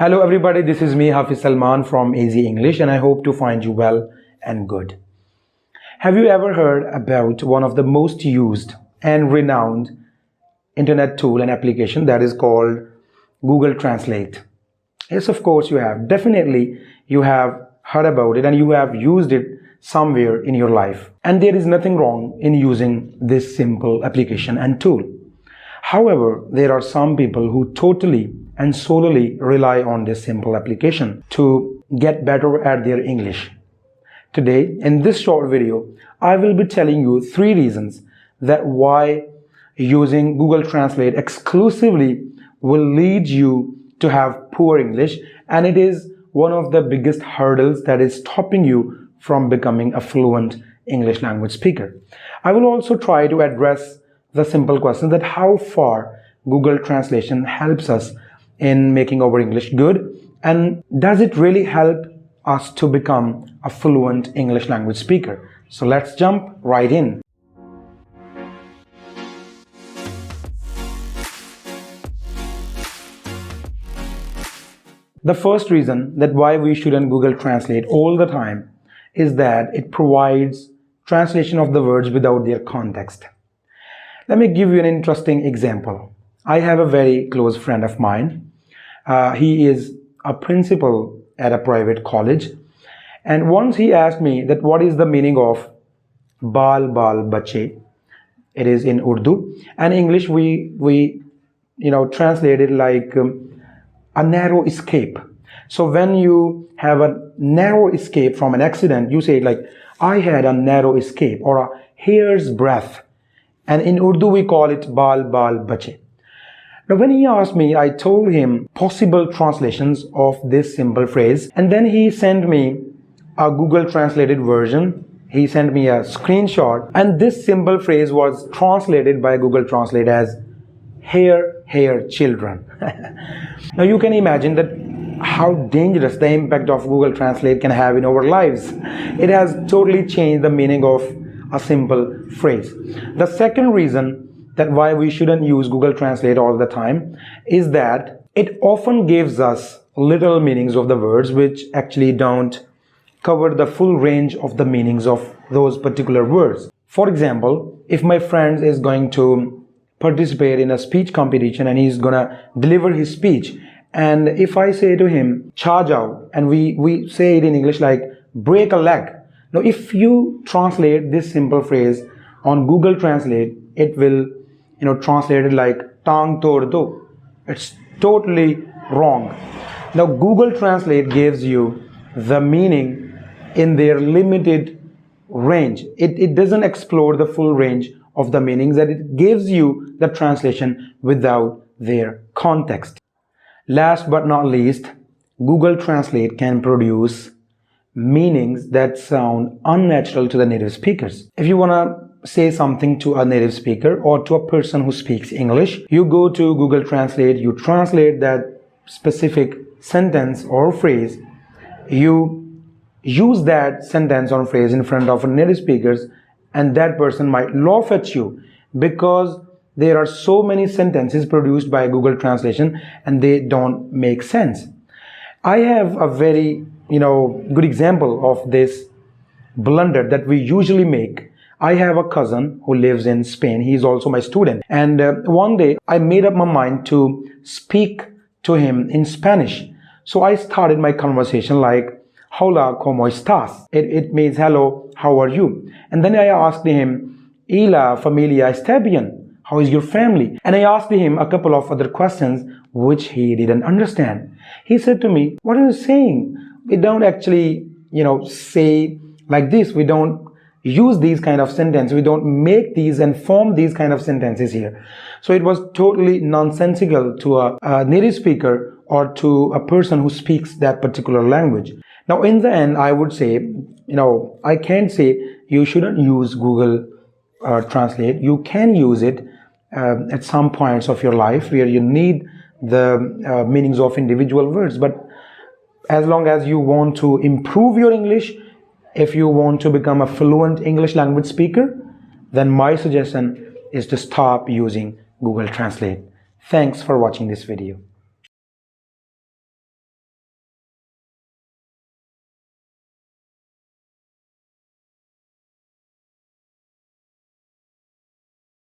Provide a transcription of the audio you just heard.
Hello everybody, this is me Hafiz Salman from Easy English, and I hope to find you well and good. Have you ever heard about one of the most used and renowned internet tool and application that is called Google Translate? Yes, of course you have. Definitely you have heard about it and you have used it somewhere in your life. And there is nothing wrong in using this simple application and tool. However, there are some people who totally and solely rely on this simple application to get better at their English. Today, in this short video, I will be telling you 3 reasons that why using Google Translate exclusively will lead you to have poor English, and it is one of the biggest hurdles that is stopping you from becoming a fluent English language speaker. I will also try to address the simple question that how far Google Translation helps us in making our English good, and does it really help us to become a fluent English language speaker? So let's jump right in. The first reason that why we shouldn't Google Translate all the time is that it provides translation of the words without their context. Let me give you an interesting example. I have a very close friend of mine. He is a principal at a private college, and once he asked me that what is the meaning of baal bache. It is in Urdu, and English we translate it like a narrow escape. So when you have a narrow escape from an accident, you say it like I had a narrow escape or a hair's breadth, and in Urdu we call it baal bache. Now when he asked me, I told him possible translations of this simple phrase, and then he sent me a Google translated version. He sent me a screenshot, and this simple phrase was translated by Google Translate as hair children. Now you can imagine that how dangerous the impact of Google Translate can have in our lives. It has totally changed the meaning of a simple phrase. The second reason that why we shouldn't use Google Translate all the time is that it often gives us little meanings of the words which actually don't cover the full range of the meanings of those particular words. For example, if my friend is going to participate in a speech competition and he's gonna deliver his speech, and if I say to him cha jao, and we say it in English like break a leg. Now if you translate this simple phrase on Google Translate, it will translate it like tang tod do. It's totally wrong. Now Google Translate gives you the meaning in their limited range. It doesn't explore the full range of the meanings, that it gives you the translation without their context. Last but not least, Google Translate can produce meanings that sound unnatural to the native speakers. If you want to say something to a native speaker or to a person who speaks English, you go to Google Translate, you translate that specific sentence or phrase, you use that sentence or phrase in front of native speakers, and that person might laugh at you because there are so many sentences produced by Google Translation and they don't make sense. I have a very good example of this blunder that we usually make. I have a cousin who lives in Spain. He is also my student. And one day I made up my mind to speak to him in Spanish. So I started my conversation like, hola, ¿cómo estás? It means hello, how are you? And then I asked him, ¿y la familia está bien? How is your family? And I asked him a couple of other questions which he didn't understand. He said to me, what are you saying? We don't actually, say like this. We don't use these kind of sentences. We don't make these and form these kind of sentences here. So it was totally nonsensical to a native speaker or to a person who speaks that particular language. Now in the end, I would say, I can't say you shouldn't use Google Translate. You can use it at some points of your life where you need the meanings of individual words. But as long as you want to improve your English, if you want to become a fluent English language speaker, then my suggestion is to stop using Google Translate. Thanks for watching this video.